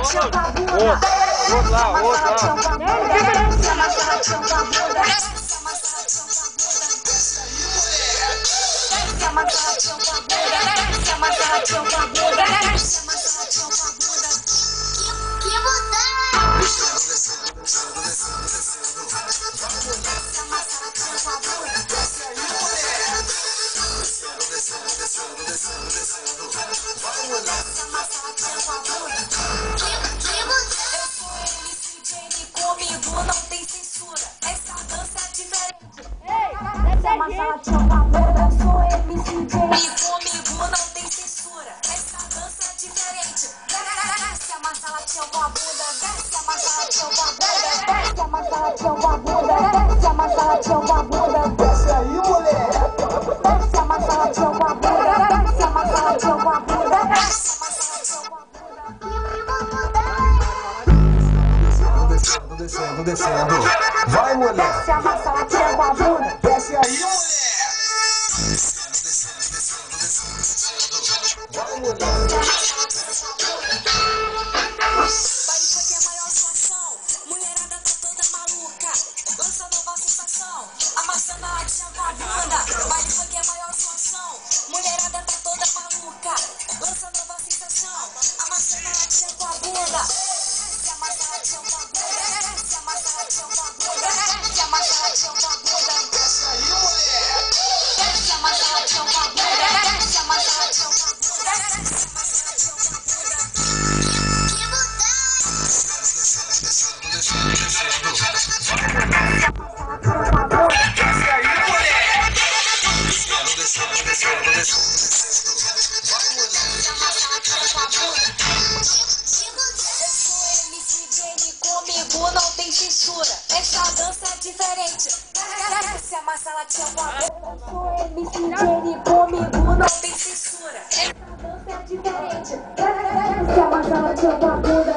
latinha com a bunda. Outro lá, outro lá. Desce a massa latinha com a bunda. Desce a massa latinha com a bunda. Desce a massa latinha com a bunda. Desce a massa latinha com a bunda. Que mudar! Descendo, descendo, descendo, descendo. Desce a massa latinha com a bunda. Desce aí, mulher. Descendo, descendo, descendo, descendo, descendo. Vai, mulher. Desce a massa latinha com a bunda. Que mudar! Eu sou MC Jenny, comigo não tem censura. Essa dança é diferente. Desce a massa latinha com a bunda. Eu sou MC Jenny, comigo não tem censura. Essa dança é diferente. Desce a massa latinha com a bunda. Desce a massa latinha com a bunda. Desce a massa latinha com a bunda. Desce a massa latinha com a bunda. Desce aí, mulher. Desce a massa latinha com a bunda. Desce a massa latinha com a bunda. Desce a massa latinha com a bunda. Descendo, descendo, descendo. Vai, mulher. Desce a massa latinha com a bunda. Desce aí, mulher. Descendo, descendo, descendo, descendo, descendo. Vai, mulher. Baile funk é a maior situação. Mulherada tá toda maluca. Lança nova sensação. Amassando a latinha com a bunda. Baile funk é a maior situação. Mulherada tá toda maluca. Lança nova sensação. Amassando a latinha com a bunda. Desce a massa latinha com a bunda. Desce a massa latinha com a bunda. Desce a massa latinha com a bunda. Desce aí, mulher. Desce a massa latinha com a bunda. Desce a massa latinha com a bunda. Desce a massa latinha com a bunda. Comigo não tem censura. Essa dança é diferente. Desce a massa latinha com a bunda. Eu sou MC Jenny, comigo não tem censura. Essa dança é diferente. Desce a massa latinha com a bunda.